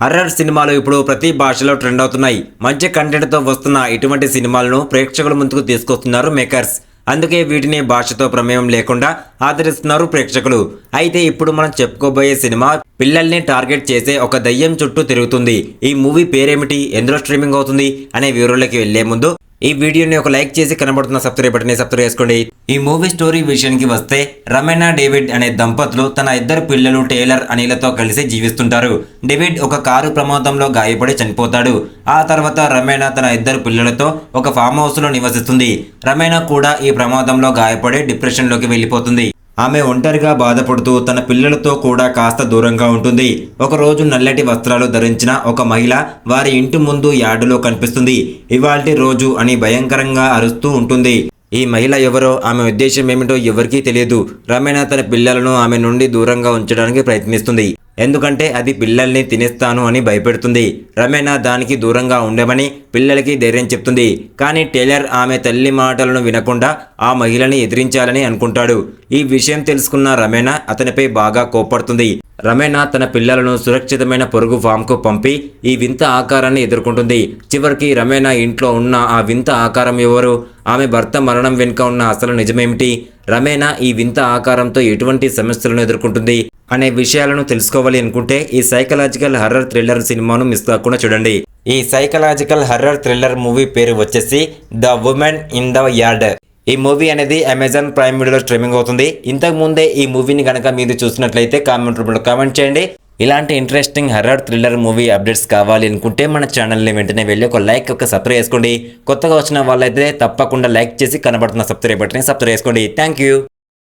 Horror సినిమాలు ఇప్పుడు ప్రతి భాషలో ట్రెండ్ అవుతున్నాయి. మంచి కంటెంట్తో వస్తున్న ఇటువంటి సినిమాలను ప్రేక్షకుల ముందుకు తీసుకొస్తున్నారు మేకర్స్. అందుకే వీటిని భాషతో ప్రమేయం లేకుండా ఆదరిస్తున్నారు ప్రేక్షకులు. అయితే ఇప్పుడు మనం చెప్పుకోబోయే సినిమా పిల్లల్ని టార్గెట్ చేసే ఒక దయ్యం చుట్టూ తిరుగుతుంది. ఈ మూవీ పేరేమిటి, ఎందులో స్ట్రీమింగ్ అవుతుంది అనే వివరాలకి వెళ్లే ముందు ఈ వీడియోని ఒక లైక్ చేసి కనబడుతున్న సబ్స్క్రైబ్ బటన్ని సబ్స్క్రైబ్ చేసుకోండి. ఈ మూవీ స్టోరీ విషయానికి వస్తే, రమేనా డేవిడ్ అనే దంపతులు తన ఇద్దరు పిల్లలు టేలర్ అనిలతో కలిసి జీవిస్తుంటారు. డేవిడ్ ఒక కారు ప్రమాదంలో గాయపడి చనిపోతాడు. ఆ తర్వాత రమేనా తన ఇద్దరు పిల్లలతో ఒక ఫామ్ హౌస్ లో నివసిస్తుంది. రమేనా కూడా ఈ ప్రమాదంలో గాయపడి డిప్రెషన్లోకి వెళ్ళిపోతుంది. ఆమె ఒంటరిగా బాధపడుతూ తన పిల్లలతో కూడా కాస్త దూరంగా ఉంటుంది. ఒకరోజు నల్లటి వస్త్రాలు ధరించిన ఒక మహిళ వారి ఇంటి ముందు యార్డులో కనిపిస్తుంది. ఇవాల్టి రోజు అని భయంకరంగా అరుస్తూ ఉంటుంది. ఈ మహిళ ఎవరో, ఆమె ఉద్దేశం ఏమిటో ఎవరికీ తెలియదు. రమేనా తన పిల్లలను ఆమె నుండి దూరంగా ఉంచడానికి ప్రయత్నిస్తుంది. ఎందుకంటే అది పిల్లల్ని తినేస్తాను అని భయపెడుతుంది. రమేనా దానికి దూరంగా ఉండమని పిల్లలకి ధైర్యం చెప్తుంది. కానీ టేలర్ ఆమె తల్లి మాటలను వినకుండా ఆ మహిళని ఎదిరించాలని అనుకుంటాడు. ఈ విషయం తెలుసుకున్న రమేనా అతనిపై బాగా కోప్పడుతుంది. రమేనా తన పిల్లలను సురక్షితమైన పొరుగు ఫామ్కు పంపి ఈ వింత ఆకారాన్ని ఎదుర్కొంటుంది. చివరికి రమేనా ఇంట్లో ఉన్న ఆ వింత ఆకారం ఎవరు, ఆమె భర్త మరణం వెనుక ఉన్న అసలు నిజమేమిటి, రమేనా ఈ వింత ఆకారంతో ఎటువంటి సమస్యలను ఎదుర్కొంటుంది అనే విషయాలను తెలుసుకోవాలి అనుకుంటే ఈ సైకలాజికల్ హర్రర్ థ్రిల్లర్ సినిమాను మిస్ కాకుండా చూడండి. ఈ సైకలాజికల్ హర్రర్ థ్రిల్లర్ మూవీ పేరు వచ్చేసి the women in the yard. ఈ మూవీ అనేది అమెజాన్ ప్రైమ్ వీడియోలో స్ట్రీమింగ్ అవుతుంది. ఇంతకు ముందే ఈ మూవీని కనుక మీరు చూసినట్లయితే కామెంట్ రూపంలో కామెంట్ చేయండి. ఇలాంటి interesting horror thriller movie updates కావాలి అనుకుంటే మన ఛానల్ని వెంటనే వెళ్ళి ఒక లైక్, ఒక సబ్స్క్రైబ్ చేసుకోండి. కొత్తగా వచ్చిన వాళ్ళైతే తప్పకుండా లైక్ చేసి కనబడుతున్న సబ్స్క్రైబ్ బటన్ని సబ్స్క్రైబ్ చేసుకోండి. Thank you.